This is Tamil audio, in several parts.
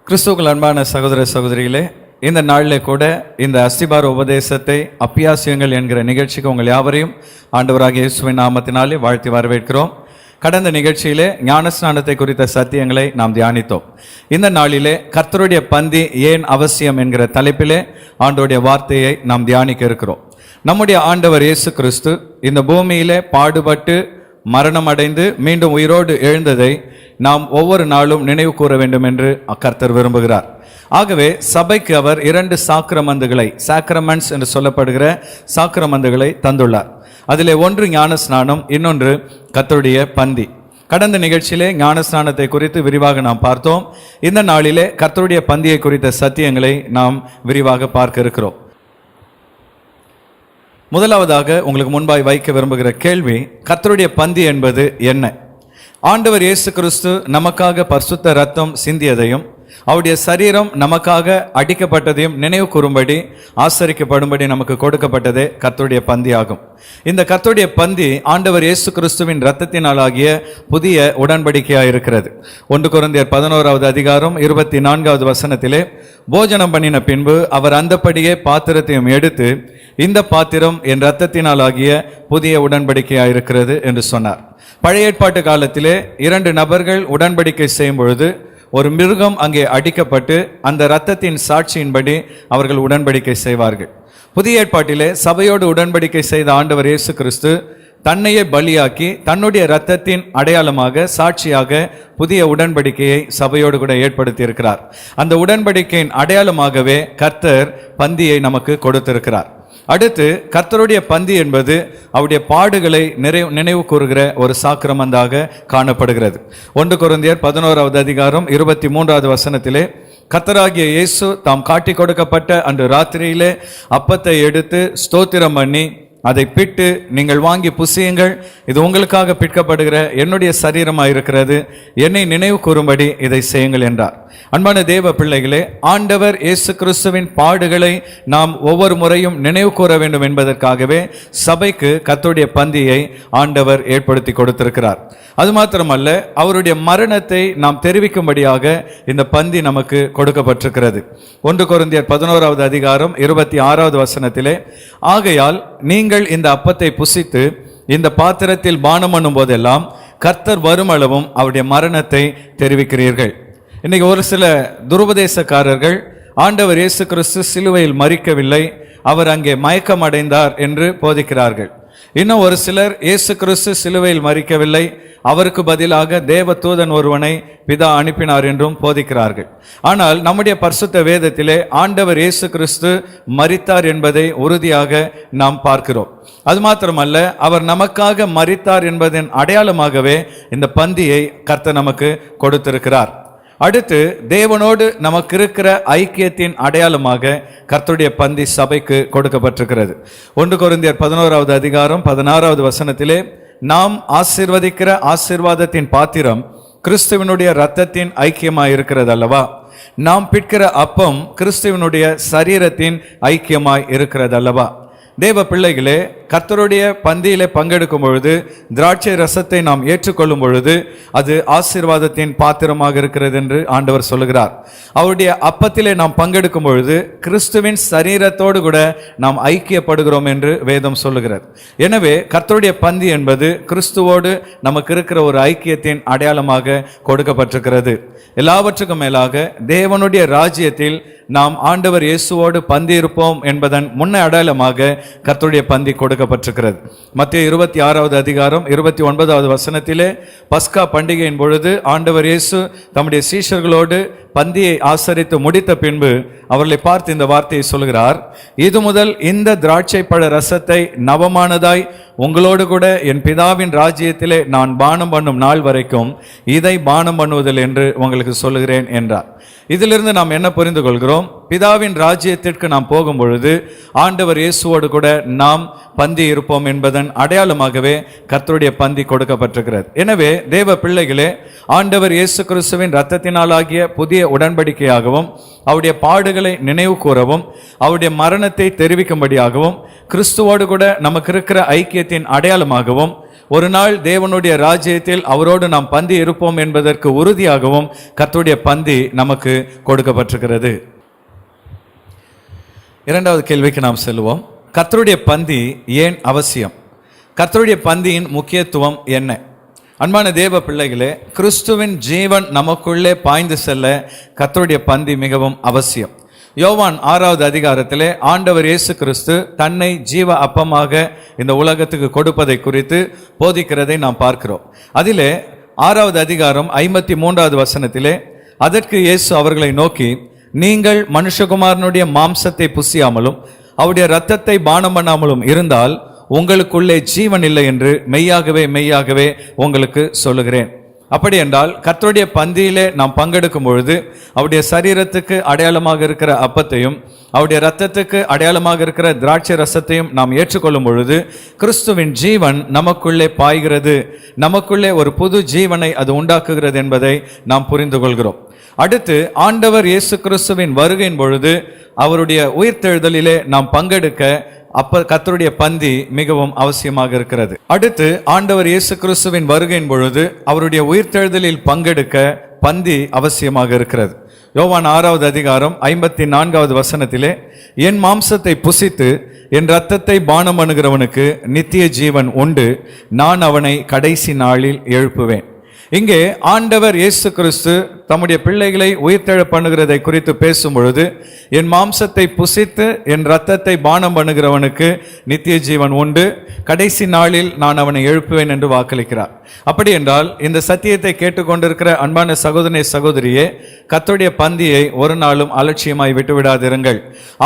கிறிஸ்துவுக்குள் அன்பான சகோதர சகோதரிகளே, இந்த நாளிலே கூட இந்த அஸ்திபார உபதேசத்தை அப்பியாசியங்கள் என்கிற நிகழ்ச்சிக்கு உங்கள் யாவரையும் ஆண்டவராகிய இயேசுவின் நாமத்தினாலே வாழ்த்தி வரவேற்கிறோம். கடந்த நிகழ்ச்சியிலே ஞானஸ்நானத்தை குறித்த சத்தியங்களை நாம் தியானித்தோம். இந்த நாளிலே கர்த்தருடைய பந்தி ஏன் அவசியம் என்கிற தலைப்பிலே ஆண்டவருடைய வார்த்தையை நாம் தியானிக்க இருக்கிறோம். நம்முடைய ஆண்டவர் இயேசு கிறிஸ்து இந்த பூமியிலே பாடுபட்டு மரணம் அடைந்து மீண்டும் உயிரோடு எழுந்ததை நாம் ஒவ்வொரு நாளும் நினைவு கூற வேண்டும் என்று கர்த்தர் விரும்புகிறார். ஆகவே சபைக்கு அவர் 2 சாக்கிரமந்துகளை, சாக்ரமெண்ட்ஸ் என்று சொல்லப்படுகிற சாக்கிரமந்துகளை தந்துள்ளார். அதிலே ஒன்று ஞானஸ்நானம், இன்னொன்று கர்த்தருடைய பந்தி. கடந்த நிகழ்ச்சியிலே ஞானஸ்நானத்தை குறித்து விரிவாக நாம் பார்த்தோம். இந்த நாளிலே கர்த்தருடைய பந்தியை குறித்த சத்தியங்களை நாம் விரிவாக பார்க்க இருக்கிறோம். முதலாவதாக உங்களுக்கு முன்பாய் வைக்க விரும்புகிற கேள்வி, கர்த்தருடைய பந்தி என்பது என்ன? ஆண்டவர் இயேசு கிறிஸ்து நமக்காக பரிசுத்த இரத்தம் சிந்தியதையும் அவருடைய சரீரம் நமக்காக அடிக்கப்பட்டதையும் நினைவு கூறும்படி ஆசரிக்கப்படும்படி நமக்கு கொடுக்கப்பட்டதே கர்த்தருடைய பந்தி ஆகும். இந்த கர்த்தருடைய பந்தி ஆண்டவர் இயேசு கிறிஸ்துவின் இரத்தத்தினாலாகிய புதிய உடன்படிக்கையாக இருக்கிறது. 1 கொரிந்தியர் 11வது அதிகாரம் 24வது வசனத்திலே, போஜனம் பண்ணின பின்பு அவர் அந்தப்படியே பாத்திரத்தையும் எடுத்து, இந்த பாத்திரம் என் இரத்தத்தினாலாகிய புதிய உடன்படிக்கையாக இருக்கிறது என்று சொன்னார். பழைய ஏற்பாட்டு காலத்திலே 2 நபர்கள் உடன்படிக்கை செய்யும் பொழுது ஒரு மிருகம் அங்கே அடிக்கப்பட்டு அந்த இரத்தத்தின் சாட்சியின்படி அவர்கள் உடன்படிக்கை செய்வார்கள். புதிய ஏற்பாட்டிலே சபையோடு உடன்படிக்கை செய்த ஆண்டவர் இயேசு கிறிஸ்து தன்னையே பலியாக்கி தன்னுடைய இரத்தத்தின் அடையாளமாக சாட்சியாக புதிய உடன்படிக்கையை சபையோடு கூட ஏற்படுத்தி இருக்கிறார். அந்த உடன்படிக்கையின் அடையாளமாகவே கர்த்தர் பந்தியை நமக்கு கொடுத்திருக்கிறார். அடுத்து கர்த்தருடைய பந்தி என்பது அவருடைய பாடுகளை நினைவு கூறுகிற ஒரு சாக்கிரமந்தாக காணப்படுகிறது. 1 கொரிந்தியர் 11வது அதிகாரம் 23வது வசனத்திலே, கர்த்தராகிய இயேசு தாம் காட்டி கொடுக்கப்பட்ட அன்று ராத்திரியிலே அப்பத்தை எடுத்து ஸ்தோத்திரம் பண்ணி அதை பிட்டு, நீங்கள் வாங்கி புசியுங்கள், இது உங்களுக்காக பிற்கப்படுகிற என்னுடைய சரீரமாக இருக்கிறது, என்னை நினைவு கூறும்படி இதை செய்யுங்கள் என்றார். அன்பான தேவ பிள்ளைகளே, ஆண்டவர் இயேசு கிறிஸ்துவின் பாடுகளை நாம் ஒவ்வொரு முறையும் நினைவு கூற வேண்டும் என்பதற்காகவே சபைக்கு கர்த்தருடைய பந்தியை ஆண்டவர் ஏற்படுத்தி கொடுத்திருக்கிறார். அது மாத்திரமல்ல, அவருடைய மரணத்தை நாம் தெரிவிக்கும்படியாக இந்த பந்தி நமக்கு கொடுக்கப்பட்டிருக்கிறது. 1 கொரிந்தியர் 11வது அதிகாரம் 26வது வசனத்திலே, ஆகையால் நீங்கள் இந்த அப்பத்தை புசித்து இந்த பாத்திரத்தில் பானம் பண்ணும் போதெல்லாம் கர்த்தர் வருமளவும் அவருடைய மரணத்தை தெரிவிக்கிறீர்கள். இன்னைக்கு ஒரு சில துருபதேசக்காரர்கள் ஆண்டவர் இயேசு கிறிஸ்து சிலுவையில் மரிக்கவில்லை, அவர் அங்கே மயக்கம் அடைந்தார் என்று போதிக்கிறார்கள். இன்னும் ஒரு சிலர் இயேசு கிறிஸ்து சிலுவையில் மரிக்கவில்லை, அவருக்கு பதிலாக தேவ தூதன் ஒருவனை பிதா அனுப்பினார் என்றும் போதிக்கிறார்கள். ஆனால் நம்முடைய பரிசுத்த வேதத்திலே ஆண்டவர் இயேசு கிறிஸ்து மரித்தார் என்பதை உறுதியாக நாம் பார்க்கிறோம். அது மாத்திரமல்ல, அவர் நமக்காக மரித்தார் என்பதன் அடையாளமாகவே இந்த பந்தியை கர்த்தர் நமக்கு கொடுத்திருக்கிறார். அடுத்து தேவனோடு நமக்கு இருக்கிற ஐக்கியத்தின் அடையாளமாக கர்த்தருடைய பந்தி சபைக்கு கொடுக்கப்பட்டிருக்கிறது. 1 கொரிந்தியர் 11வது அதிகாரம் 16வது வசனத்திலே, நாம் ஆசீர்வதிக்கிற ஆசீர்வாதத்தின் பாத்திரம் கிறிஸ்துவனுடைய இரத்தத்தின் ஐக்கியமாய் இருக்கிறது அல்லவா? நாம் பிற்கிற அப்பம் கிறிஸ்துவனுடைய சரீரத்தின் ஐக்கியமாய் இருக்கிறது அல்லவா? தேவ பிள்ளைகளே, கர்த்தருடைய பந்தியிலே பங்கெடுக்கும் பொழுது திராட்சை ரசத்தை நாம் ஏற்றுக்கொள்ளும் பொழுது அது ஆசீர்வாதத்தின் பாத்திரமாக இருக்கிறது என்று ஆண்டவர் சொல்லுகிறார். அவருடைய அப்பத்திலே நாம் பங்கெடுக்கும் பொழுது கிறிஸ்துவின் சரீரத்தோடு கூட நாம் ஐக்கியப்படுகிறோம் என்று வேதம் சொல்லுகிறது. எனவே கர்த்தருடைய பந்தி என்பது கிறிஸ்துவோடு நமக்கு இருக்கிற ஒரு ஐக்கியத்தின் அடையாளமாக கொடுக்கப்பட்டிருக்கிறது. எல்லாவற்றுக்கும் மேலாக தேவனுடைய ராஜ்யத்தில் நாம் ஆண்டவர் இயேசுவோடு பந்தி இருப்போம் என்பதன் முன்ன அடையாளமாக கர்த்தருடைய பந்தி கொடுக்கப்பட்டிருக்கிறது. மத்தேயு 26வது அதிகாரம் 29வது வசனத்திலே, பஸ்கா பண்டிகையின் பொழுது ஆண்டவர் இயேசு தம்முடைய சீஷர்களோடு பந்தியை ஆசரித்து முடித்த பின்பு அவர்களை பார்த்து இந்த வார்த்தையை சொல்கிறார், இது முதல் இந்த திராட்சை பழ ரசத்தை நவமானதாய் உங்களோடு கூட என் பிதாவின் ராஜ்யத்திலே நான் பானம் பண்ணும் நாள் வரைக்கும் இதை பானம் பண்ணுவதில் என்று உங்களுக்கு சொல்லுகிறேன் என்றார். இதிலிருந்து நாம் என்ன புரிந்து கொள்கிறோம்? பிதாவின் ராஜ்யத்திற்கு நாம் போகும் பொழுது ஆண்டவர் இயேசுவோடு கூட நாம் பந்தி இருப்போம் என்பதன் அடையாளமாகவே கர்த்தருடைய பந்தி கொடுக்கப்பட்டிருக்கிறது. எனவே தேவ பிள்ளைகளே, ஆண்டவர் இயேசு கிறிஸ்துவின் இரத்தத்தினாலாகிய புதிய உடன்படிக்கையாகவும் அவருடைய பாடுகளை நினைவு கூறவும் அவருடைய மரணத்தை தெரிவிக்கும்படியாகவும் கிறிஸ்துவோடு கூட நமக்கு இருக்கிற ஐக்கியத்தின் அடையாளமாகவும் ஒரு நாள் தேவனுடைய ராஜ்யத்தில் அவரோடு நாம் பந்தி இருப்போம் என்பதற்கு உறுதியாகவும் கர்த்தருடைய பந்தி நமக்கு கொடுக்கப்பட்டிருக்கிறது. இரண்டாவது கேள்விக்கு நாம் செல்வோம். கர்த்தருடைய பந்தி ஏன் அவசியம்? கர்த்தருடைய பந்தியின் முக்கியத்துவம் என்ன? அன்பான தேவ பிள்ளைகளே, கிறிஸ்துவின் ஜீவன் நமக்குள்ளே பாய்ந்து செல்ல கர்த்தருடைய பந்தி மிகவும் அவசியம். யோவான் 6வது அதிகாரத்திலே ஆண்டவர் இயேசு கிறிஸ்து தன்னை ஜீவ அப்பமாக இந்த உலகத்துக்கு கொடுப்பதை குறித்து போதிக்கிறதை நாம் பார்க்கிறோம். அதிலே 6வது அதிகாரம் 53வது வசனத்திலே, அதற்கு இயேசு அவர்களை நோக்கி, நீங்கள் மனுஷகுமாரனுடைய மாம்சத்தை புசியாமலும் அவருடைய இரத்தத்தை பானம் பண்ணாமலும் இருந்தால் உங்களுக்குள்ளே ஜீவன் இல்லை என்று மெய்யாகவே மெய்யாகவே உங்களுக்கு சொல்லுகிறேன். அப்படி என்றால் கர்த்தருடைய பந்தியிலே நாம் பங்கெடுக்கும் பொழுது அவருடைய சரீரத்துக்கு அடையாளமாக இருக்கிற அப்பத்தையும் அவருடைய இரத்தத்துக்கு அடையாளமாக இருக்கிற திராட்சை ரசத்தையும் நாம் ஏற்றுக்கொள்ளும் பொழுது கிறிஸ்துவின் ஜீவன் நமக்குள்ளே பாய்கிறது, நமக்குள்ளே ஒரு புது ஜீவனை அது உண்டாக்குகிறது என்பதை நாம் புரிந்து கொள்கிறோம். அடுத்து ஆண்டவர் இயேசு கிறிஸ்துவின் வருகையின் பொழுது அவருடைய உயிர்த்தெழுதலிலே நாம் பங்கெடுக்க கர்த்தருடைய பந்தி மிகவும் அவசியமாக இருக்கிறது. அடுத்து ஆண்டவர் இயேசு கிறிஸ்துவின் வருகையின் பொழுது அவருடைய உயிர்த்தெழுதலில் பங்கெடுக்க பந்தி அவசியமாக இருக்கிறது. யோவான் 6வது அதிகாரம் 54வது வசனத்திலே, என் மாம்சத்தை புசித்து என் இரத்தத்தை பானம் பண்ணுகிறவனுக்கு நித்திய ஜீவன் உண்டு, நான் அவனை கடைசி நாளில் எழுப்புவேன். இங்கே ஆண்டவர் இயேசு கிறிஸ்து தம்முடைய பிள்ளைகளை உயிர்த்தெழ பண்ணுகிறதை குறித்து பேசும் பொழுது, என் மாம்சத்தை புசித்து என் இரத்தத்தை பானம் பண்ணுகிறவனுக்கு நித்திய ஜீவன் உண்டு, கடைசி நாளில் நான் அவனை எழுப்புவேன் என்று வாக்களிக்கிறார். அப்படி என்றால் இந்த சத்தியத்தை கேட்டுக்கொண்டிருக்கிற அன்பான சகோதரனே சகோதரியே, கர்த்தருடைய பந்தியை ஒரு நாளும் அலட்சியமாய் விட்டுவிடாதிருங்கள்.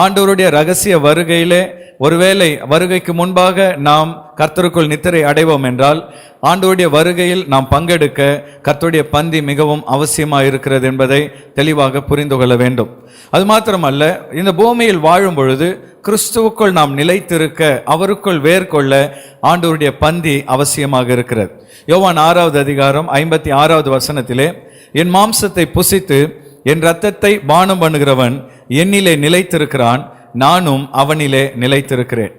ஆண்டவருடைய ரகசிய வருகையிலே ஒருவேளை வருகைக்கு முன்பாக நாம் கர்த்தருக்குள் நித்திரை அடைவோம் என்றால் ஆண்டவருடைய வருகையில் நாம் பங்கெடுக்க கர்த்தருடைய பந்தி மிகவும் அவசியமாக இருக்கிறது என்பதை தெளிவாக புரிந்து கொள்ள வேண்டும். அது மாத்திரமல்ல, இந்த பூமியில் வாழும் பொழுது கிறிஸ்துவுக்குள் நாம் நிலைத்திருக்க, அவருக்குள் வேர் கொள்ள ஆண்டவருடைய பந்தி அவசியமாக இருக்கிறது. யோவான் 6வது அதிகாரம் 56வது வசனத்திலே, என் மாம்சத்தை புசித்து என் இரத்தத்தை பானம் பண்ணுகிறவன் என்னிலே நிலைத்திருக்கிறான், நானும் அவனிலே நிலைத்திருக்கிறேன்.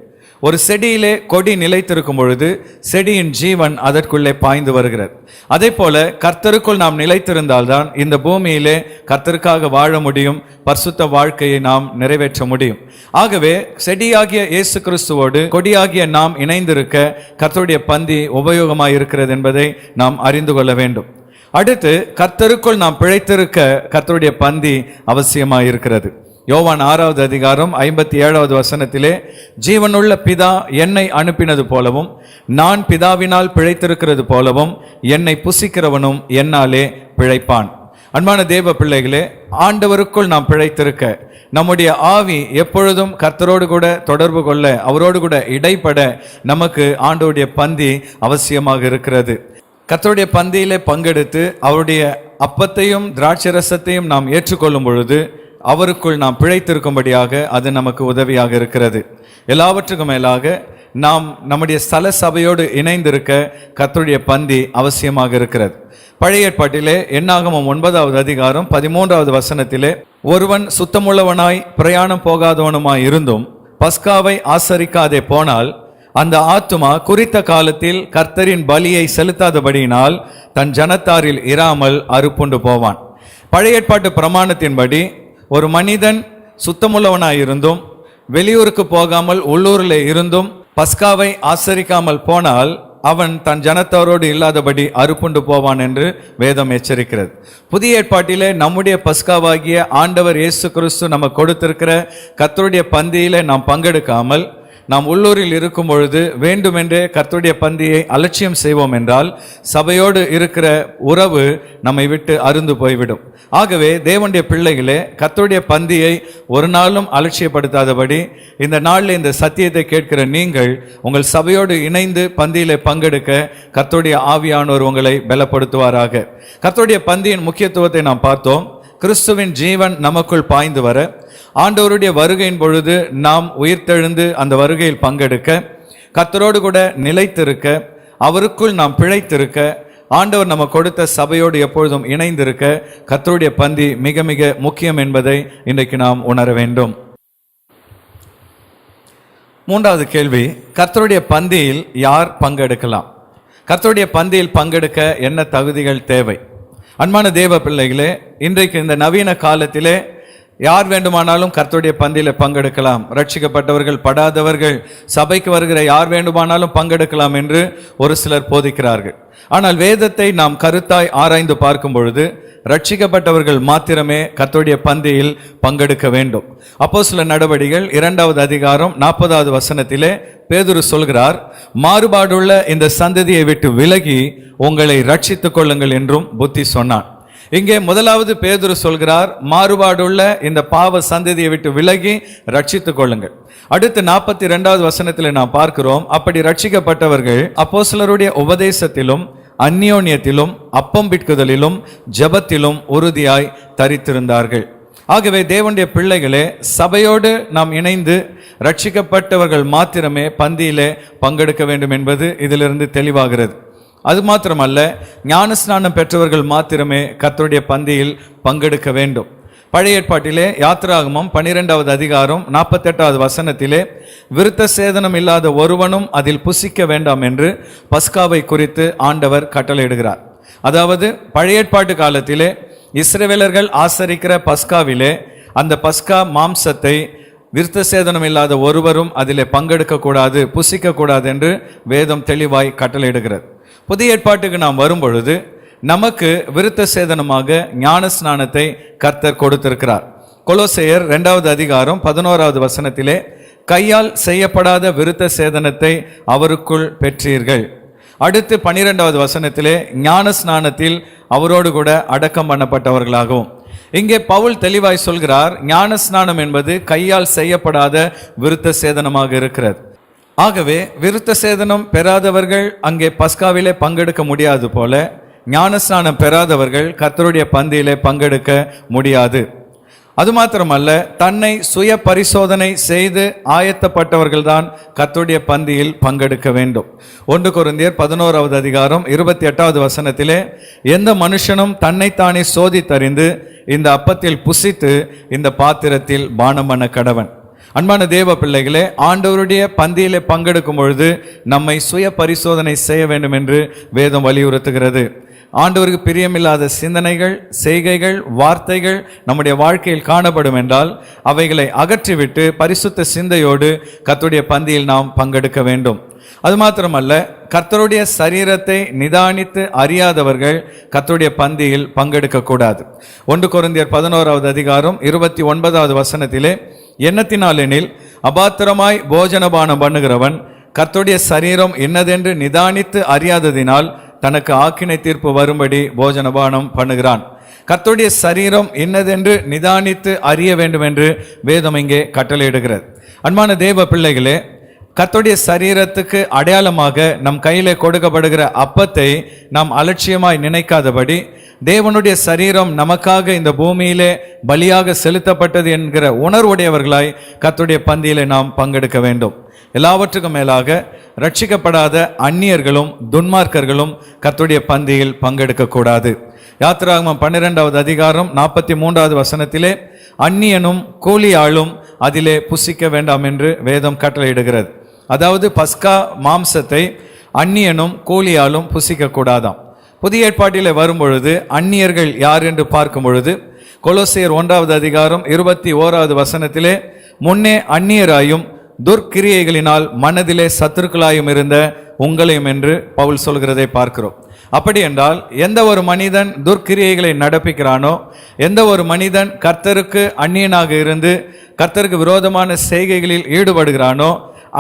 ஒரு செடியிலே கொடி நிலைத்திருக்கும் பொழுது செடியின் ஜீவன் அதற்குள்ளே பாய்ந்து வருகிறது. அதே போல கர்த்தருக்குள் நாம் நிலைத்திருந்தால்தான் இந்த பூமியிலே கர்த்தருக்காக வாழ முடியும், பரிசுத்த வாழ்க்கையை நாம் நிறைவேற்ற முடியும். ஆகவே செடியாகிய இயேசு கிறிஸ்துவோடு கொடியாகிய நாம் இணைந்திருக்க கர்த்தருடைய பந்தி உபயோகமாய் இருக்கிறது என்பதை நாம் அறிந்து கொள்ள வேண்டும். அடுத்து கர்த்தருக்குள் நாம் பிழைத்திருக்க கர்த்தருடைய பந்தி அவசியமாய் இருக்கிறது. யோவான் 6வது அதிகாரம் 57வது வசனத்திலே, ஜீவனுள்ள பிதா என்னை அனுப்பினது போலவும் நான் பிதாவினால் பிழைத்திருக்கிறது போலவும் என்னை புசிக்கிறவனும் என்னாலே பிழைப்பான். அன்பான தேவ பிள்ளைகளே, ஆண்டவருக்குள் நாம் பிழைத்திருக்க நம்முடைய ஆவி எப்பொழுதும் கர்த்தரோடு கூட தொடர்பு கொள்ள, அவரோடு கூட இடைப்பட நமக்கு ஆண்டவருடைய பந்தி அவசியமாக இருக்கிறது. கர்த்தருடைய பந்தியிலே பங்கெடுத்து அவருடைய அப்பத்தையும் திராட்சை ரசத்தையும் நாம் ஏற்றுக்கொள்ளும் பொழுது அவருக்குள் நாம் பிழைத்திருக்கும்படியாக அது நமக்கு உதவியாக இருக்கிறது. எல்லாவற்றுக்கும் மேலாக நாம் நம்முடைய ஸ்தல சபையோடு இணைந்திருக்க கர்த்தருடைய பந்தி அவசியமாக இருக்கிறது. பழைய ஏற்பாட்டிலே என்னாகமம் 9வது அதிகாரம் 13வது வசனத்திலே, ஒருவன் சுத்தமுள்ளவனாய் பிரயாணம் போகாதவனுமாய் இருந்தும் பஸ்காவை ஆசரிக்காதே போனால் அந்த ஆத்துமா குறித்த காலத்தில் கர்த்தரின் பலியை செலுத்தாதபடியினால் தன் ஜனத்தாரில் இராமல் அறுப்புண்டு போவான். பழைய ஏற்பாட்டு பிரமாணத்தின்படி ஒரு மனிதன் சுத்தமுள்ளவனாயிருந்தும் வெளியூருக்கு போகாமல் உள்ளூரில் இருந்தும் பஸ்காவை ஆசரிக்காமல் போனால் அவன் தன் ஜனத்தாரோடு இல்லாதபடி அறுப்புண்டு போவான் என்று வேதம் எச்சரிக்கிறது. புதிய ஏற்பாட்டிலே நம்முடைய பஸ்காவாகிய ஆண்டவர் இயேசு கிறிஸ்து நமக்கு கொடுத்திருக்கிற கர்த்தருடைய பந்தியிலே நாம் பங்கெடுக்காமல் நாம் உள்ளூரில் இருக்கும் பொழுது வேண்டுமென்றே கர்த்தருடைய பந்தியை அலட்சியம் செய்வோம் என்றால் சபையோடு இருக்கிற உறவு நம்மை விட்டு அருந்து போய்விடும். ஆகவே தேவனுடைய பிள்ளைகளே, கர்த்தருடைய பந்தியை ஒரு நாளும் அலட்சியப்படுத்தாதபடி இந்த நாளில் இந்த சத்தியத்தை கேட்கிற நீங்கள் உங்கள் சபையோடு இணைந்து பந்தியிலே பங்கெடுக்க கர்த்தருடைய ஆவியானோர் உங்களை பலப்படுத்துவாராக. கர்த்தருடைய பந்தியின் முக்கியத்துவத்தை நாம் பார்த்தோம். கிறிஸ்துவின் ஜீவன் நமக்குள் பாய்ந்து வர, ஆண்டவருடைய வருகையின் பொழுது நாம் உயிர்த்தெழுந்து அந்த வருகையில் பங்கெடுக்க, கர்த்தரோடு கூட நிலைத்திருக்க, அவருக்குள் நாம் பிழைத்திருக்க, ஆண்டவர் நம்ம கொடுத்த சபையோடு எப்பொழுதும் இணைந்திருக்க கர்த்தருடைய பந்தி மிக மிக முக்கியம் என்பதை இன்றைக்கு நாம் உணர வேண்டும். மூன்றாவது கேள்வி, கர்த்தருடைய பந்தியில் யார் பங்கெடுக்கலாம்? கர்த்தருடைய பந்தியில் பங்கெடுக்க என்ன தகுதிகள் தேவை? அன்பான தேவ பிள்ளைகளே, இன்றைக்கு இந்த நவீன காலத்திலே யார் வேண்டுமானாலும் கர்த்தருடைய பந்தியில பங்கெடுக்கலாம். ரட்சிக்கப்பட்டவர்கள், படாதவர்கள், சபைக்கு வருகிற யார் வேண்டுமானாலும் பங்கெடுக்கலாம் என்று ஒரு சிலர் போதிக்கிறார்கள். ஆனால் வேதத்தை நாம் கருத்தாய் ஆராய்ந்து பார்க்கும் பொழுது ரட்சிக்கப்பட்டவர்கள் மாத்திரமே கர்த்தருடைய பந்தியில் பங்கெடுக்க வேண்டும். அப்போஸ்தலர் நடவடிக்கைகள் 2வது அதிகாரம் 40வது வசனத்திலே பேதுரு சொல்கிறார், மாறுபாடுள்ள இந்த சந்ததியை விட்டு விலகி உங்களை ரட்சித்துக் கொள்ளுங்கள் என்றும் புத்தி சொன்னான். இங்கே முதலாவது பேதுரு சொல்கிறார், மாறுபாடுள்ள இந்த பாவ சந்ததியை விட்டு விலகி ரட்சித்துக் கொள்ளுங்கள். அடுத்து 42வது வசனத்தில் நாம் பார்க்கிறோம், அப்படி ரட்சிக்கப்பட்டவர்கள் அப்போஸ்தலருடைய உபதேசத்திலும் அந்யோன்யத்திலும் அப்பம் பிட்குதலிலும் ஜெபத்திலும் உறுதியாய் தரித்திருந்தார்கள். ஆகவே தேவனுடைய பிள்ளைகளே, சபையோடு நாம் இணைந்து ரட்சிக்கப்பட்டவர்கள் மாத்திரமே பந்தியிலே பங்கெடுக்க வேண்டும் என்பது இதிலிருந்து தெளிவாகிறது. அது மாத்திரமல்ல, ஞானஸ்நானம் பெற்றவர்கள் மாத்திரமே கர்த்தருடைய பந்தியில் பங்கெடுக்க வேண்டும். பழைய ஏற்பாட்டிலே யாத்திராகமம் 12வது அதிகாரம் 48வது வசனத்திலே விருத்த சேதனம் இல்லாத ஒருவனும் அதில் புசிக்க வேண்டாம் என்று பஸ்காவை குறித்து ஆண்டவர் கட்டளையிடுகிறார். அதாவது பழைய ஏற்பாட்டு காலத்திலே இஸ்ரவேலர்கள் ஆசரிக்கிற பஸ்காவிலே அந்த பஸ்கா மாம்சத்தை விருத்த சேதனம் இல்லாத ஒருவரும் அதிலே பங்கெடுக்க கூடாது, புசிக்க கூடாது என்று வேதம் தெளிவாய் கட்டளையிடுகிறது. புதிய ஏற்பாட்டுக்கு நாம் வரும்பொழுது நமக்கு விருத்த சேதனமாக ஞான ஸ்நானத்தை கர்த்தர் கொடுத்திருக்கிறார். கொலோசையர் 2வது அதிகாரம் 11வது வசனத்திலே கையால் செய்யப்படாத விருத்த சேதனத்தை அவருக்குள் பெற்றீர்கள். அடுத்து 12வது வசனத்திலே ஞான ஸ்நானத்தில் அவரோடு கூட அடக்கம் பண்ணப்பட்டவர்களாகவும். இங்கே பவுல் தெளிவாய் சொல்கிறார், ஞான ஸ்நானம் என்பது கையால் செய்யப்படாத விருத்த சேதனமாக இருக்கிறது. ஆகவே விருத்த சேதனம் பெறாதவர்கள் அங்கே பஸ்காவிலே பங்கெடுக்க முடியாது போல, ஞானஸ்நானம் பெறாதவர்கள் கர்த்தருடைய பந்தியிலே பங்கெடுக்க முடியாது. அது மாத்திரமல்ல, தன்னை சுய பரிசோதனை செய்து ஆயத்தப்பட்டவர்கள் தான் கர்த்தருடைய பந்தியில் பங்கெடுக்க வேண்டும். 1 கொரிந்தியர் 11வது அதிகாரம் 28வது வசனத்திலே எந்த மனுஷனும் தன்னைத்தானே சோதித்தறிந்து இந்த அப்பத்தில் புசித்து இந்த பாத்திரத்தில் பானம் பண்ண கடவன். அன்பான தேவ பிள்ளைகளே, ஆண்டவருடைய பந்தியிலே பங்கெடுக்கும் பொழுது நம்மை சுய பரிசோதனை செய்ய வேண்டும் என்று வேதம் வலியுறுத்துகிறது. ஆண்டவருக்கு பிரியமில்லாத சிந்தனைகள், செய்கைகள், வார்த்தைகள் நம்முடைய வாழ்க்கையில் காணப்படும் என்றால் அவைகளை அகற்றிவிட்டு பரிசுத்த சிந்தையோடு கர்த்தருடைய பந்தியில் நாம் பங்கெடுக்க வேண்டும். அது மாத்திரமல்ல, கர்த்தருடைய சரீரத்தை நிதானித்து அறியாதவர்கள் கர்த்தருடைய பந்தியில் பங்கெடுக்க கூடாது. 1 கொரிந்தியர் 11வது அதிகாரம் 29வது வசனத்திலே எண்ணத்தினாலெனில் அபாத்திரமாய் போஜனபானம் பண்ணுகிறவன் கர்த்தருடைய சரீரம் என்னதென்று நிதானித்து அறியாததினால் தனக்கு ஆக்கினை தீர்ப்பு வரும்படி போஜனபானம் பண்ணுகிறான். கர்த்தருடைய சரீரம் என்னதென்று நிதானித்து அறிய வேண்டும் என்று வேதம் இங்கே கட்டளையிடுகிறது. அன்பான தேவ பிள்ளைகளே, கர்த்தருடைய சரீரத்துக்கு அடையாளமாக நம் கையிலே கொடுக்கப்படுகிற அப்பத்தை நாம் அலட்சியமாய் நினைக்காதபடி, தேவனுடைய சரீரம் நமக்காக இந்த பூமியிலே பலியாக செலுத்தப்பட்டது என்கிற உணர்வுடையவர்களாய் கர்த்தருடைய பந்தியிலே நாம் பங்கெடுக்க வேண்டும். எல்லாவற்றுக்கும் மேலாக ரட்சிக்கப்படாத அந்நியர்களும் துன்மார்க்கர்களும் கர்த்தருடைய பந்தியில் பங்கெடுக்க கூடாது. யாத்திராகமம் 12வது அதிகாரம் 43வது வசனத்திலே அந்நியனும் கூலியாளும் அதிலே புசிக்க வேண்டாம் என்று வேதம் கட்டளையிடுகிறது. அதாவது பஸ்கா மாம்சத்தை அந்நியனும் கூலியாலும் புசிக்க கூடாதாம். புதிய ஏற்பாட்டிலே வரும்பொழுது அந்நியர்கள் யார் என்று பார்க்கும் பொழுது கொலோசியர் 1வது அதிகாரம் 21வது வசனத்திலே முன்னே அந்நியராயும் துர்க்கிரியைகளினால் மனதிலே சத்துருக்களாயும் இருந்த உங்களையும் என்று பவுல் சொல்கிறதை பார்க்கிறோம். அப்படி என்றால் எந்த ஒரு மனிதன் துர்க்கிரியைகளை நடப்பிக்கிறானோ, எந்த ஒரு மனிதன் கர்த்தருக்கு அந்நியனாக இருந்து கர்த்தருக்கு விரோதமான செய்கைகளில் ஈடுபடுகிறானோ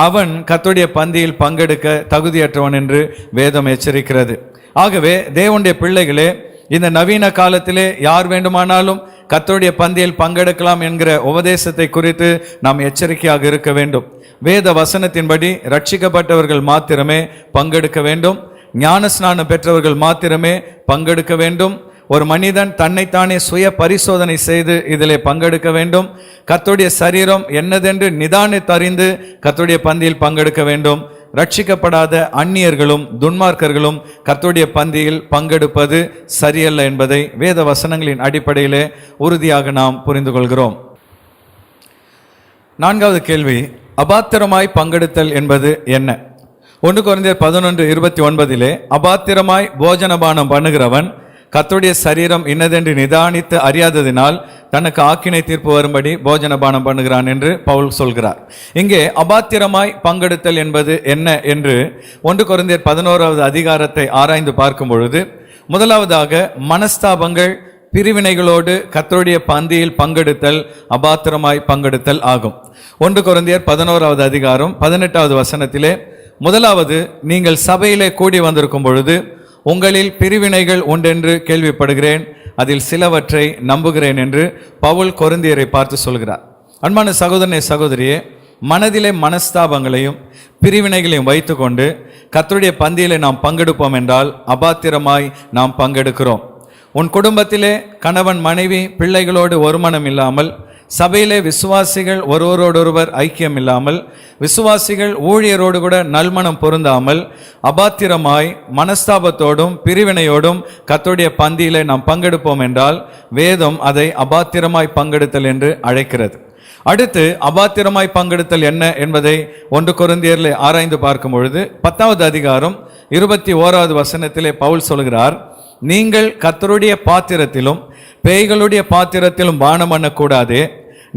அவன் கர்த்தருடைய பந்தியில் பங்கெடுக்க தகுதியற்றவன் என்று வேதம் எச்சரிக்கிறது. ஆகவே தேவனுடைய பிள்ளைகளே, இந்த நவீன காலத்திலே யார் வேண்டுமானாலும் கர்த்தருடைய பந்தியில் பங்கெடுக்கலாம் என்கிற உபதேசத்தை குறித்து நாம் எச்சரிக்கையாக இருக்க வேண்டும். வேத வசனத்தின்படி ரட்சிக்கப்பட்டவர்கள் மாத்திரமே பங்கெடுக்க வேண்டும். ஞானஸ்நானம் பெற்றவர்கள் மாத்திரமே பங்கெடுக்க வேண்டும். ஒரு மனிதன் தன்னைத்தானே சுய பரிசோதனை செய்து இதிலே பங்கெடுக்க வேண்டும். கர்த்தருடைய சரீரம் என்னதென்று நிதானித்தறிந்து கர்த்தருடைய பந்தியில் பங்கெடுக்க வேண்டும். ரட்சிக்கப்படாத அந்நியர்களும் துன்மார்க்கர்களும் கர்த்தருடைய பந்தியில் பங்கெடுப்பது சரியல்ல என்பதை வேத வசனங்களின் அடிப்படையிலே உறுதியாக நாம் புரிந்து கொள்கிறோம். 4வது கேள்வி, அபாத்திரமாய் பங்கெடுத்தல் என்பது என்ன? 1 கொரிந்தியர் 11:29 அபாத்திரமாய் போஜனபானம் பண்ணுகிறவன் கர்த்தருடைய சரீரம் இன்னதென்று நிதானித்து அறியாததினால் தனக்கு ஆக்கினை தீர்ப்பு வரும்படி போஜனபானம் பண்ணுகிறான் என்று பவுல் சொல்கிறார். இங்கே அபாத்திரமாய் பங்கெடுத்தல் என்பது என்ன என்று 1 கொரிந்தியர் 11வது அதிகாரத்தை ஆராய்ந்து பார்க்கும் பொழுது, முதலாவதாக மனஸ்தாபங்கள், பிரிவினைகளோடு கர்த்தருடைய பந்தியில் பங்கெடுத்தல் அபாத்திரமாய் பங்கெடுத்தல் ஆகும். 1 கொரிந்தியர் 11வது அதிகாரம் 18வது வசனத்திலே, முதலாவது, நீங்கள் சபையிலே கூடி வந்திருக்கும் பொழுது உங்களில் பிரிவினைகள் உண்டென்று கேள்விப்படுகிறேன், அதில் சிலவற்றை நம்புகிறேன் என்று பவுல் கொரிந்தியரை பார்த்து சொல்கிறார். அன்பான சகோதரனே சகோதரியே, மனதிலே மனஸ்தாபங்களையும் பிரிவினைகளையும் வைத்துக்கொண்டு கர்த்தருடைய பந்தியிலே நாம் பங்கெடுப்போம் என்றால் அபாத்திரமாய் நாம் பங்கெடுக்கிறோம். உன் குடும்பத்திலே கணவன் மனைவி பிள்ளைகளோடு ஒருமனம் இல்லாமல், சபையிலே விசுவாசிகள் ஒருவரோடொருவர் ஐக்கியம் இல்லாமல், விசுவாசிகள் ஊழியரோடு கூட நல்மனம் பொருந்தாமல், அபாத்திரமாய் மனஸ்தாபத்தோடும் பிரிவினையோடும் கர்த்தருடைய பந்தியிலே நாம் பங்கெடுப்போம் என்றால் வேதம் அதை அபாத்திரமாய் பங்கெடுத்தல் என்று அழைக்கிறது. அடுத்து அபாத்திரமாய் பங்கெடுத்தல் என்ன என்பதை 1 கொரிந்தியரிலே ஆராய்ந்து பார்க்கும் பொழுது 10வது அதிகாரம் 21வது வசனத்திலே பவுல் சொல்கிறார், நீங்கள் கர்த்தருடைய பாத்திரத்திலும் பேய்களுடைய பாத்திரத்திலும் பானம் பண்ணக்கூடாதே,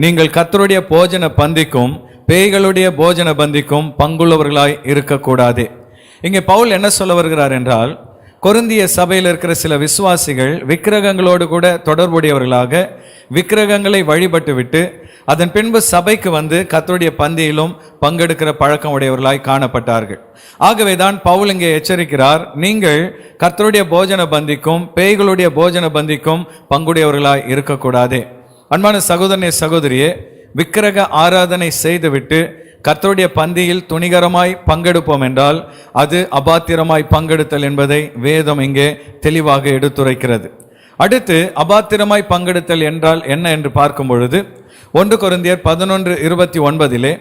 நீங்கள் கர்த்தருடைய போஜன பந்திக்கும் பேய்களுடைய போஜன பந்திக்கும் பங்குள்ளவர்களாய் இருக்கக்கூடாதே. இங்கே பவுல் என்ன சொல்ல வருகிறார் என்றால், கொரிந்திய சபையில் இருக்கிற சில விசுவாசிகள் விக்கிரகங்களோடு கூட தொடர்புடையவர்களாக விக்கிரகங்களை வழிபட்டு விட்டு அதன் பின்பு சபைக்கு வந்து கர்த்தருடைய பந்தியிலும் பங்கெடுக்கிற பழக்கம் உடையவர்களாய் காணப்பட்டார்கள். ஆகவேதான் பவுல் இங்கே எச்சரிக்கிறார், நீங்கள் கர்த்தருடைய போஜன பந்திக்கும் பேய்களுடைய போஜன பந்திக்கும் பங்குடையவர்களாய் இருக்கக்கூடாதே. அன்பான சகோதரனே சகோதரியே, விக்கிரக ஆராதனை செய்துவிட்டு கர்த்தருடைய பந்தியில் துணிகரமாய் பங்கெடுப்போம் என்றால் அது அபாத்திரமாய் பங்கெடுத்தல் என்பதை வேதம் இங்கே தெளிவாக எடுத்துரைக்கிறது. அடுத்து அபாத்திரமாய் பங்கெடுத்தல் என்றால் என்ன என்று பார்க்கும் பொழுது 1 கொரிந்தியர் 11:29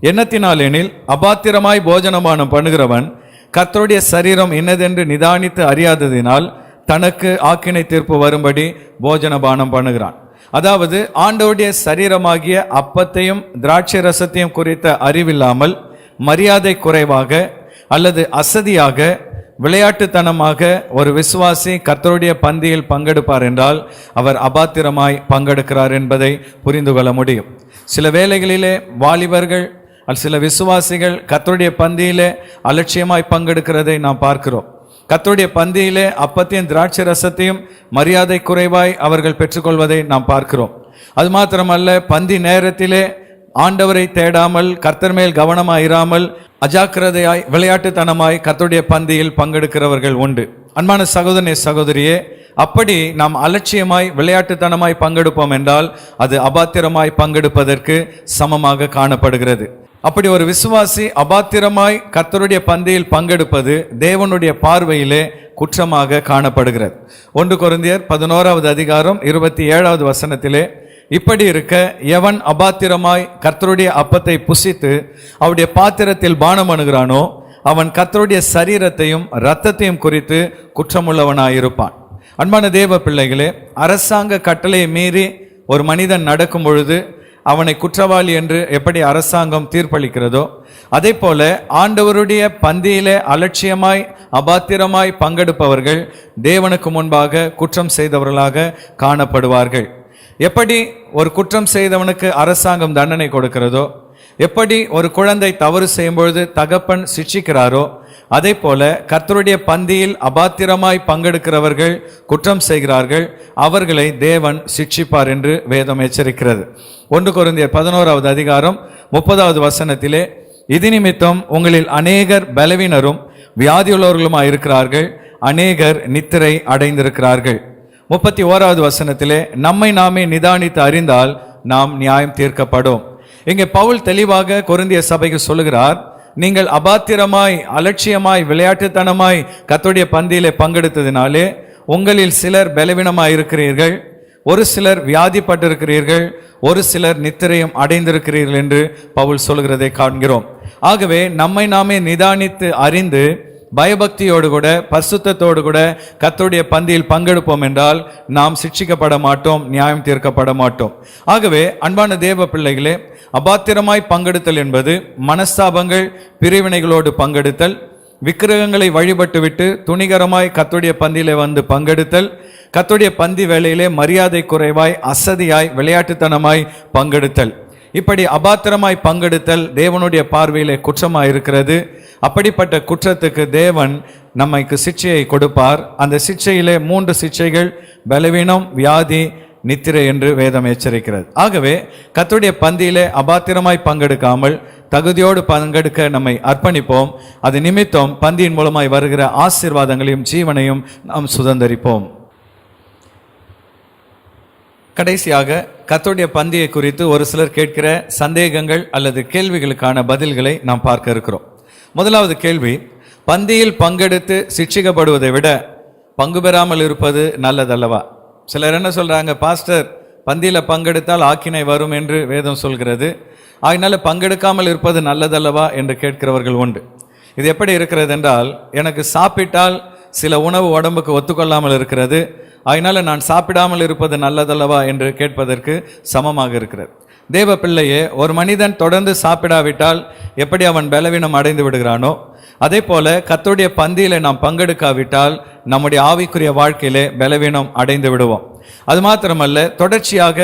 எண்ணத்தினால் எனில் அபாத்திரமாய் போஜனபானம் பண்ணுகிறவன் கர்த்தருடைய சரீரம் இன்னதென்று நிதானித்து அறியாததினால் தனக்கு ஆக்கினை தீர்ப்பு வரும்படி போஜனபானம் பண்ணுகிறான். அதாவது ஆண்டவருடைய சரீரமாகிய அப்பத்தையும் திராட்சை ரசத்தையும் குறித்த அறிவில்லாமல் மரியாதை குறைவாக அல்லது அசதியாக விளையாட்டுத்தனமாக ஒரு விசுவாசி கர்த்தருடைய பந்தியில் பங்கெடுப்பார் என்றால் அவர் அபாத்திரமாய் பங்கெடுக்கிறார் என்பதை புரிந்து கொள்ள முடியும். சில வேளைகளிலே வாலிபர்கள் சில விசுவாசிகள் கர்த்தருடைய பந்தியிலே அலட்சியமாய் பங்கெடுக்கிறதை நாம் பார்க்கிறோம். கர்த்தருடைய பந்தியிலே அப்பத்தையும் திராட்சை ரசத்தையும் மரியாதை குறைவாய் அவர்கள் பெற்றுக்கொள்வதை நாம் பார்க்கிறோம். அது மாத்திரமல்ல, பந்தி நேரத்திலே ஆண்டவரை தேடாமல் கர்த்தர் மேல் கவனமாயிராமல் அஜாக்கிரதையாய் விளையாட்டுத்தனமாய் கர்த்தருடைய பந்தியில் பங்கெடுக்கிறவர்கள் உண்டு. அன்பான சகோதரனே சகோதரியே, அப்படி நாம் அலட்சியமாய் விளையாட்டுத்தனமாய் பங்கெடுப்போம் என்றால் அது அபாத்திரமாய் பங்கெடுப்பதற்கு சமமாக காணப்படுகிறது. அப்படி ஒரு விசுவாசி அபாத்திரமாய் கர்த்தருடைய பந்தியில் பங்கெடுப்பது தேவனுடைய பார்வையிலே குற்றமாக காணப்படுகிறது. 1 கொரிந்தியர் 11வது அதிகாரம் 27வது வசனத்திலே, இப்படி இருக்க எவன் அபாத்திரமாய் கர்த்தருடைய அப்பத்தை புசித்து அவருடைய பாத்திரத்தில் பானம் அணுகிறானோ அவன் கர்த்தருடைய சரீரத்தையும் இரத்தத்தையும் குறித்து குற்றமுள்ளவனாயிருப்பான். அன்பான தேவ பிள்ளைகளே, அரசாங்க கட்டளையை மீறி ஒரு மனிதன் நடக்கும் பொழுது அவனை குற்றவாளி என்று எப்படி அரசாங்கம் தீர்ப்பளிக்கிறதோ அதே போல ஆண்டவருடைய பந்தியிலே அலட்சியமாய் அபாத்திரமாய் பங்கெடுப்பவர்கள் தேவனுக்கு முன்பாக குற்றம் செய்தவர்களாக காணப்படுவார்கள். எப்படி ஒரு குற்றம் செய்தவனுக்கு அரசாங்கம் தண்டனை கொடுக்கிறதோ, எப்படி ஒரு குழந்தை தவறு செய்யும் பொழுது தகப்பன் சிட்சிக்கிறாரோ, அதே போல கர்த்தருடைய பந்தியில் அபாத்திரமாய் பங்கெடுக்கிறவர்கள் குற்றம் செய்கிறார்கள், அவர்களை தேவன் சிட்சிப்பார் என்று வேதம் எச்சரிக்கிறது. 1 கொரிந்தியர் 11வது அதிகாரம் 30வது வசனத்திலே, இது நிமித்தம் உங்களில் அநேகர் பலவீனரும் வியாதியுள்ளவர்களுமாய் இருக்கிறார்கள், அநேகர் நித்திரை அடைந்திருக்கிறார்கள். 31வது வசனத்திலே, நம்மை நாமே நிதானித்து அறிந்தால் நாம் நியாயம் தீர்க்கப்படும். இங்கே பவுல் தெளிவாக கொரிந்திய சபைக்கு சொல்லுகிறார், நீங்கள் அபாத்திரமாய் அலட்சியமாய் விளையாட்டுத்தனமாய் கர்த்தருடைய பந்தியிலே பங்கெடுத்ததினாலே உங்களில் சிலர் பலவீனமாய் இருக்கிறீர்கள், ஒரு சிலர் வியாதிப்பட்டிருக்கிறீர்கள், ஒரு சிலர் நித்திரையும் அடைந்திருக்கிறீர்கள் என்று பவுல் சொல்கிறதை காண்கிறோம். ஆகவே நம்மை நாமே நிதானித்து அறிந்து பயபக்தியோடு கூட பரிசுத்தத்தோடு கூட கர்த்தருடைய பந்தியில் பங்கெடுப்போம் என்றால் நாம் சிட்சிக்கப்பட மாட்டோம், நியாயம் தீர்க்கப்பட மாட்டோம். ஆகவே அன்பான தேவ பிள்ளைகளே, அபாத்திரமாய் பங்கெடுத்தல் என்பது மனஸ்தாபங்கள் பிரிவினைகளோடு பங்கெடுத்தல், விக்கிரகங்களை வழிபட்டுவிட்டு துணிகரமாய் கர்த்தருடைய பந்தியிலே வந்து பங்கெடுத்தல், கர்த்தருடைய பந்தி வேளையிலே மரியாதை குறைவாய் அசதியாய் விளையாட்டுத்தனமாய் பங்கெடுத்தல். இப்படி அபாத்திரமாய் பங்கெடுத்தல் தேவனுடைய பார்வையிலே குற்றமாய் இருக்கிறது. அப்படிப்பட்ட குற்றத்துக்கு தேவன் நமக்கு சிட்சையை கொடுப்பார். அந்த சிட்சையிலே 3 சிட்சைகள்: பலவீனம், வியாதி, நித்திரை என்று வேதம் எச்சரிக்கிறது. ஆகவே கர்த்தருடைய பந்தியிலே அபாத்திரமாய் பங்கெடுக்காமல் தகுதியோடு பங்கெடுக்க நம்மை அர்ப்பணிப்போம். அது நிமித்தம் பந்தியின் மூலமாய் வருகிற ஆசீர்வாதங்களையும் ஜீவனையும் நாம் சுதந்தரிப்போம். கடைசியாக கர்த்தருடைய பந்தியை குறித்து ஒரு சிலர் கேட்கிற சந்தேகங்கள் அல்லது கேள்விகளுக்கான பதில்களை நாம் பார்க்க இருக்கிறோம். முதலாவது கேள்வி: பந்தியில் பங்கெடுத்து சிட்சிக்கப்படுவதை விட பங்கு பெறாமல் இருப்பது நல்லதல்லவா? சிலர் என்ன சொல்றாங்க, பாஸ்டர் பந்தியில் பங்கெடுத்தால் ஆக்கினை வரும் என்று வேதம் சொல்கிறது, அதனால பங்கெடுக்காமல் இருப்பது நல்லதல்லவா என்று கேட்கிறவர்கள் உண்டு. இது எப்படி இருக்கிறது என்றால், எனக்கு சாப்பிட்டால் சில உணவு உடம்புக்கு ஒத்துக்கொள்ளாமல் இருக்கிறது, அதனால நான் சாப்பிடாமல் இருப்பது நல்லதல்லவா என்று கேட்பதற்கு சமமாக இருக்கிறது. தேவ பிள்ளையே, ஒரு மனிதன் தொடர்ந்து சாப்பிடாவிட்டால் எப்படி அவன் பலவீனம் அடைந்து விடுகிறானோ, அதே போல கர்த்தருடைய பந்தியிலே நாம் பங்கெடுக்காவிட்டால் நம்முடைய ஆவிக்குரிய வாழ்க்கையிலே பலவீனம் அடைந்து விடுவோம். அது மாத்திரமல்ல, தொடர்ச்சியாக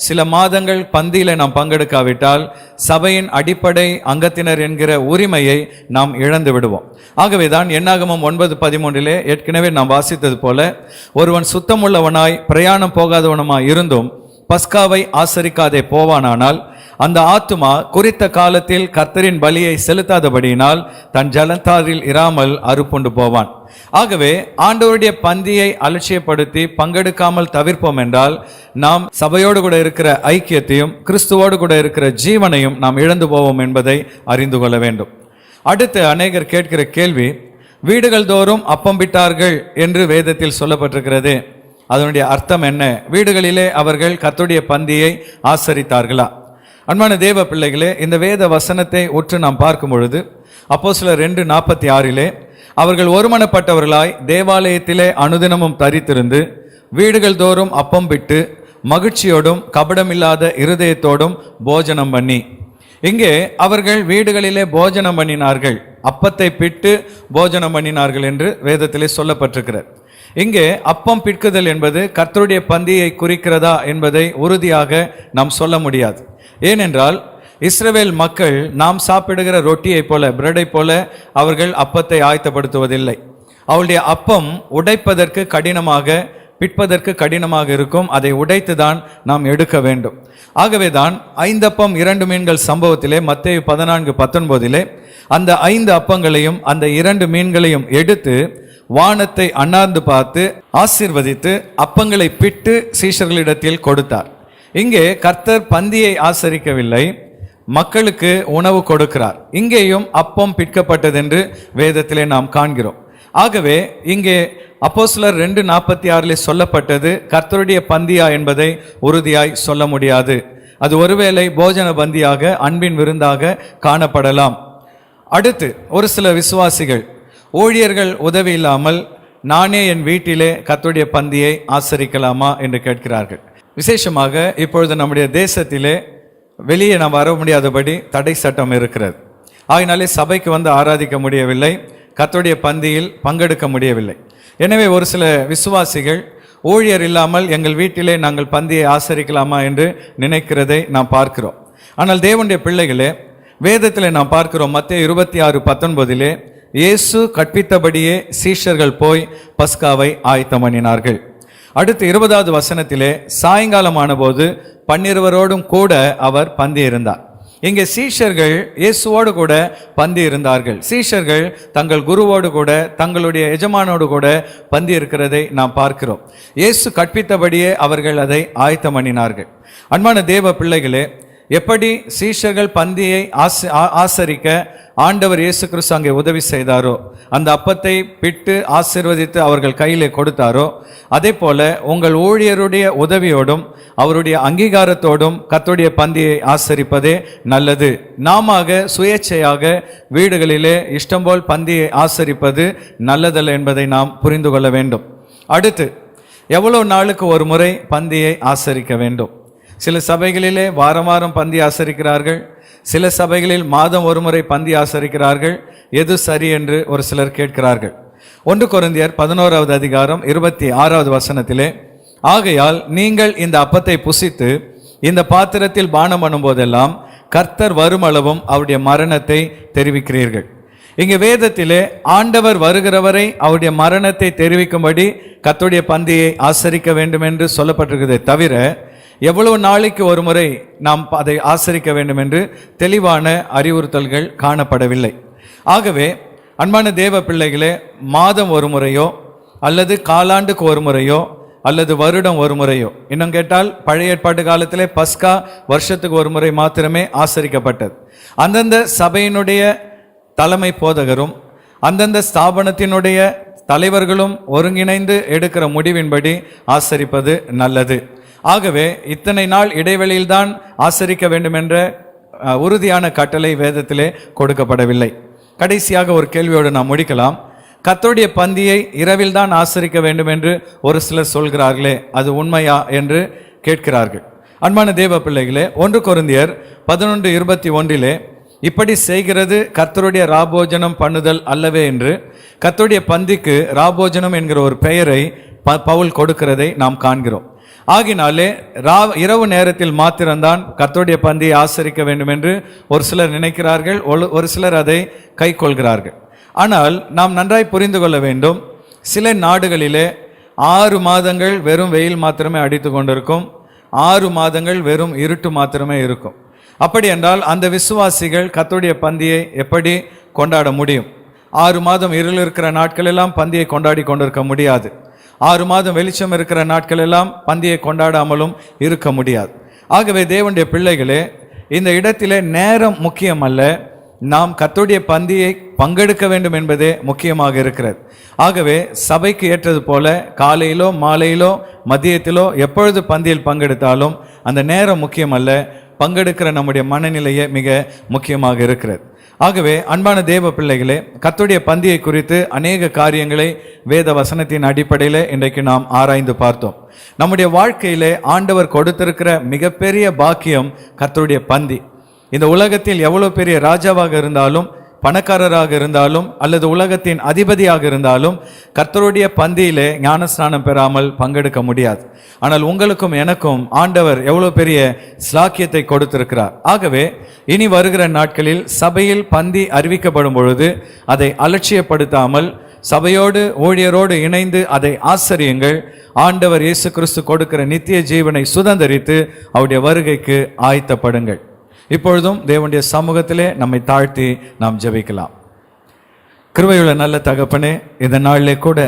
சில மாதங்கள் பந்தியிலே நாம் பங்கெடுக்காவிட்டால் சபையின் அடிப்படை அங்கத்தினர் என்கிற உரிமையை நாம் இழந்து விடுவோம். ஆகவேதான் என்னாகமம் 9:13 ஏற்கனவே நாம் வாசித்தது போல, ஒருவன் சுத்தமுள்ளவனாய் பிரயாணம் போகாதவனுமாய் இருந்தும் பஸ்காவை ஆசரிக்காதே போவானானால் அந்த ஆத்துமா குறித்த காலத்தில் கர்த்தரின் பலியை செலுத்தாதபடியினால் தன் ஜலத்தாரில் இராமல் அறுப்புண்டு போவான். ஆகவே ஆண்டவருடைய பந்தியை அலட்சியப்படுத்தி பங்கெடுக்காமல் தவிர்ப்போம் என்றால் நாம் சபையோடு கூட இருக்கிற ஐக்கியத்தையும் கிறிஸ்துவோடு கூட இருக்கிற ஜீவனையும் நாம் இழந்து போவோம் என்பதை அறிந்து கொள்ள வேண்டும். அடுத்து அநேகர் கேட்கிற கேள்வி: வீடுகள் தோறும் அப்பம் விட்டார்கள் என்று வேதத்தில் சொல்லப்பட்டிருக்கிறது, அதனுடைய அர்த்தம் என்ன? வீடுகளிலே அவர்கள் கர்த்தருடைய பந்தியை ஆசரித்தார்களா? அன்பான தேவ பிள்ளைகளே, இந்த வேத வசனத்தை உற்று நாம் பார்க்கும் பொழுது அப்போஸ்தலர் 2:46 அவர்கள் ஒருமனப்பட்டவர்களாய் தேவாலயத்திலே அனுதினமும் தரித்திருந்து வீடுகள் தோறும் அப்பம் விட்டு மகிழ்ச்சியோடும் கபடமில்லாத இருதயத்தோடும் போஜனம் பண்ணி. இங்கே அவர்கள் வீடுகளிலே போஜனம் பண்ணினார்கள், அப்பத்தை பிட்டு போஜனம் பண்ணினார்கள் என்று வேதத்திலே சொல்லப்பட்டிருக்கிறது. இங்கே அப்பம் பிட்குதல் என்பது கர்த்தருடைய பந்தியை குறிக்கிறதா என்பதை உறுதியாக நாம் சொல்ல முடியாது. ஏனென்றால் இஸ்ரவேல் மக்கள் நாம் சாப்பிடுகிற ரொட்டியை போல, பிரெட்டை போல அவர்கள் அப்பத்தை ஆயத்தப்படுத்துவதில்லை. அவளுடைய அப்பம் உடைப்பதற்கு கடினமாக, பிட்பதற்கு கடினமாக இருக்கும். அதை உடைத்து தான் நாம் எடுக்க வேண்டும். ஆகவேதான் 5 அப்பம் 2 மீன்கள் சம்பவத்திலே மத்தேயு 14:19 அந்த 5 அப்பங்களையும் அந்த 2 மீன்களையும் எடுத்து வானத்தை அண்ணாந்து பார்த்து ஆசீர்வதித்து அப்பங்களை பிட்டு சீஷர்களிடத்தில் கொடுத்தார். இங்கே கர்த்தர் பந்தியை ஆசரிக்கவில்லை, மக்களுக்கு உணவு கொடுக்கிறார். இங்கேயும் அப்பம் பிற்கப்பட்டது என்று வேதத்திலே நாம் காண்கிறோம். ஆகவே இங்கே அப்போஸ்தலர் 2:46 சொல்லப்பட்டது கர்த்தருடைய பந்தியா என்பதை உறுதியாய் சொல்ல முடியாது. அது ஒருவேளை போஜன பந்தியாக, அன்பின் விருந்தாக காணப்படலாம். அடுத்து ஒரு சில விசுவாசிகள் ஊழியர்கள் உதவி இல்லாமல் நானே என் வீட்டிலே கர்த்தருடைய பந்தியை ஆசரிக்கலாமா என்று கேட்கிறார்கள். விசேஷமாக இப்பொழுது நம்முடைய தேசத்திலே வெளியே நாம் வர முடியாதபடி தடை சட்டம் இருக்கிறது. ஆகினாலே சபைக்கு வந்து ஆராதிக்க முடியவில்லை, கர்த்தருடைய பந்தியில் பங்கெடுக்க முடியவில்லை. எனவே ஒரு சில விசுவாசிகள் ஊழியர் இல்லாமல் எங்கள் வீட்டிலே நாங்கள் பந்தியை ஆசரிக்கலாமா என்று நினைக்கிறதை நாம் பார்க்கிறோம். ஆனால் தேவனுடைய பிள்ளைகளே, வேதத்தில் நாம் பார்க்கிறோம் மத்தேயு 26:19 இயேசு கற்பித்தபடியே சீஷர்கள் போய் பஸ்காவை ஆயத்தம் பண்ணினார்கள். அடுத்து 20வது வசனத்திலே சாயங்காலமான போது 12 கூட அவர் பந்தி இருந்தார். இங்கே சீஷர்கள் இயேசுவோடு கூட பந்தி இருந்தார்கள். சீஷர்கள் தங்கள் குருவோடு கூட தங்களுடைய எஜமானோடு கூட பந்தி இருக்கிறதை நாம் பார்க்கிறோம். இயேசு கற்பித்தபடியே அவர்கள் அதை ஆயத்தம் பண்ணினார்கள். அன்பான தேவ பிள்ளைகளே, எப்படி சீஷர்கள் பந்தியை ஆசரிக்க ஆண்டவர் இயேசு கிறிஸ்து அங்கே உதவி செய்தாரோ, அந்த அப்பத்தை பிட்டு ஆசீர்வதித்து அவர்கள் கையிலே கொடுத்தாரோ, அதே போல உங்கள் ஊழியருடைய உதவியோடும் அவருடைய அங்கீகாரத்தோடும் கர்த்தருடைய பந்தியை ஆசரிப்பதே நல்லது. நாம சுயேச்சையாக வீடுகளிலே இஷ்டம்போல் பந்தியை ஆசரிப்பது நல்லதல்ல என்பதை நாம் புரிந்து கொள்ள வேண்டும். அடுத்து, எவ்வளவு நாளுக்கு ஒரு முறை பந்தியை ஆசரிக்க வேண்டும்? சில சபைகளிலே வாரம் வாரம் பந்தி ஆசரிக்கிறார்கள், சில சபைகளில் மாதம் ஒரு முறை பந்தி ஆசரிக்கிறார்கள். எது சரி என்று ஒரு சிலர் கேட்கிறார்கள். 1 கொரிந்தியர் 11வது அதிகாரம் 26வது வசனத்திலே, ஆகையால் நீங்கள் இந்த அப்பத்தை புசித்து இந்த பாத்திரத்தில் பானம் பண்ணும் போதெல்லாம் கர்த்தர் வருமளவும் அவருடைய மரணத்தை தெரிவிக்கிறீர்கள். இங்கே வேதத்திலே ஆண்டவர் வருகிறவரை அவருடைய மரணத்தை தெரிவிக்கும்படி கர்த்தருடைய பந்தியை ஆசரிக்க வேண்டும் என்று சொல்லப்பட்டிருக்கிறதே தவிர, எவ்வளவு நாளைக்கு ஒரு முறை நாம் அதை ஆசரிக்க வேண்டும் என்று தெளிவான அறிவுறுத்தல்கள் காணப்படவில்லை. ஆகவே அன்பான தேவ பிள்ளைகளே, மாதம் ஒரு முறையோ அல்லது காலாண்டுக்கு ஒரு முறையோ அல்லது வருடம் ஒரு முறையோ, இன்னும் கேட்டால் பழைய ஏற்பாட்டு காலத்திலே பஸ்கா வருஷத்துக்கு ஒரு முறை மாத்திரமே ஆசரிக்கப்பட்டது. அந்தந்த சபையினுடைய தலைமை போதகரும் அந்தந்த ஸ்தாபனத்தினுடைய தலைவர்களும் ஒருங்கிணைந்து எடுக்கிற முடிவின்படி ஆசரிப்பது நல்லது. ஆகவே இத்தனை நாள் இடைவெளியில்தான் ஆசரிக்க வேண்டும் என்ற உறுதியான கட்டளை வேதத்திலே கொடுக்கப்படவில்லை. கடைசியாக ஒரு கேள்வியோடு நாம் முடிக்கலாம். கர்த்தருடைய பந்தியை இரவில் தான் ஆசரிக்க வேண்டும் என்று ஒரு சிலர் சொல்கிறார்களே, அது உண்மையா என்று கேட்கிறார்கள். அன்பான தேவ பிள்ளைகளே, 1 கொரிந்தியர் 11:21 இப்படி செய்கிறது கர்த்தருடைய ராபோஜனம் பண்ணுதல் அல்லவே என்று கர்த்தருடைய பந்திக்கு ராபோஜனம் என்கிற ஒரு பெயரை பவுல் கொடுக்கிறதை நாம் காண்கிறோம். ஆகினாலே இரவு நேரத்தில் மாத்திரம்தான் கர்த்தருடைய பந்தியை ஆசரிக்க வேண்டும் என்று ஒரு சிலர் நினைக்கிறார்கள், ஒரு சிலர் அதை கை கொள்கிறார்கள். ஆனால் நாம் நன்றாய் புரிந்து கொள்ள வேண்டும், சில நாடுகளிலே 6 மாதங்கள் வெறும் வெயில் மாத்திரமே அடித்து கொண்டிருக்கும், 6 மாதங்கள் வெறும் இருட்டு மாத்திரமே இருக்கும். அப்படி என்றால் அந்த விசுவாசிகள் கர்த்தருடைய பந்தியை எப்படி கொண்டாட முடியும்? 6 மாதம் இருள் இருக்கிற நாட்கள் எல்லாம் பந்தியை கொண்டாடி கொண்டிருக்க முடியாது. 6 மாதம் வெளிச்சம் இருக்கிற நாட்கள் எல்லாம் பந்தியை கொண்டாடாமலும் இருக்க முடியாது. ஆகவே தேவனுடைய பிள்ளைகளே, இந்த இடத்திலே நேரம் முக்கியம் அல்ல, நாம் கர்த்தருடைய பந்தியை பங்கெடுக்க வேண்டும் என்பதே முக்கியமாக இருக்கிறது. ஆகவே சபைக்கு ஏற்றது போல காலையிலோ மாலையிலோ மதியத்திலோ எப்பொழுது பந்தியில் பங்கெடுத்தாலும் அந்த நேரம் முக்கியம் அல்ல, பங்கெடுக்கிற நம்முடைய மனநிலையே மிக முக்கியமாக இருக்கிறது. ஆகவே அன்பான தேவ பிள்ளைகளே, கர்த்தருடைய பந்தியை குறித்து அநேக காரியங்களை வேத வசனத்தின் அடிப்படையில் இன்றைக்கு நாம் ஆராய்ந்து பார்த்தோம். நம்முடைய வாழ்க்கையிலே ஆண்டவர் கொடுத்திருக்கிற மிகப்பெரிய பாக்கியம் கர்த்தருடைய பந்தி. இந்த உலகத்தில் எவ்வளவு பெரிய ராஜாவாக இருந்தாலும், பணக்காரராக இருந்தாலும் அல்லது உலகத்தின் அதிபதியாக இருந்தாலும் கர்த்தருடைய பந்தியிலே ஞானஸ்நானம் பெறாமல் பங்கெடுக்க முடியாது. ஆனால் உங்களுக்கும் எனக்கும் ஆண்டவர் எவ்வளவு பெரிய ஸ்லாக்கியத்தை கொடுத்திருக்கிறார். ஆகவே இனி வருகிற நாட்களில் சபையில் பந்தி அறிவிக்கப்படும் பொழுது அதை அலட்சியப்படுத்தாமல் சபையோடு ஊழியரோடு இணைந்து அதை ஆசரியுங்கள். ஆண்டவர் இயேசு கிறிஸ்து கொடுக்கிற நித்திய ஜீவனை சுதந்தரித்து அவருடைய வருகைக்கு ஆயத்தப்படுங்கள். இப்பொழுதும் தேவனுடைய சமூகத்திலே நம்மை தாழ்த்தி நாம் ஜெபிக்கலாம். கிருபையுள்ள நல்ல தகப்பனே, இந்த நாளிலே கூட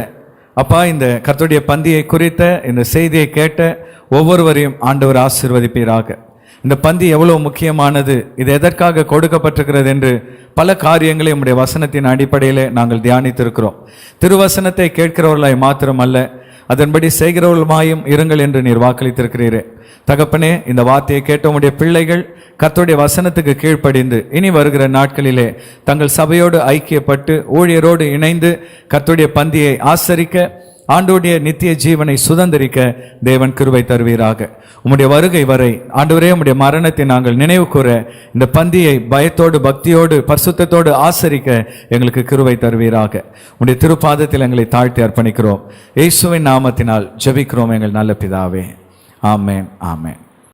அப்பா, இந்த கர்த்தருடைய பந்தியை குறித்த இந்த செய்தியை கேட்ட ஒவ்வொருவரையும் ஆண்டவர் ஆசீர்வதிப்பீராக. இந்த பந்தி எவ்வளவு முக்கியமானது, இது எதற்காக கொடுக்கப்பட்டிருக்கிறது என்று பல காரியங்களை உம்முடைய வசனத்தின் அடிப்படையில் நாங்கள் தியானித்திருக்கிறோம். திருவசனத்தை கேட்கிறவர்களாய் மாத்திரமல்ல, அதன்படி செய்கிறவர்களுமாயும் இருங்கள் என்று நீர் வாக்களித்திருக்கிறீரே. தகப்பனே, இந்த வார்த்தையை கேட்ட உம்முடைய பிள்ளைகள் கர்த்தருடைய வசனத்துக்கு கீழ்ப்படிந்து இனி வருகிற நாட்களிலே தங்கள் சபையோடு ஐக்கியப்பட்டு ஊழியரோடு இணைந்து கர்த்தருடைய பந்தியை ஆசரிக்க, ஆண்டவருடைய நித்திய ஜீவனை சுதந்தரிக்க தேவன் கிருபை தருவீராக. உம்முடைய வருகை வரை ஆண்டவரே, உம்முடைய மரணத்தை நாங்கள் நினைவு கூற இந்த பந்தியை பயத்தோடு பக்தியோடு பரிசுத்தத்தோடு ஆசரிக்க எங்களுக்கு கிருபை தருவீராக. உம்முடைய திருப்பாதத்தில் எங்களை தாழ்த்தி அர்ப்பணிக்கிறோம். இயேசுவின் நாமத்தினால் ஜெபிக்கிறோம் எங்கள் நல்ல பிதாவே. ஆமென், ஆமென்.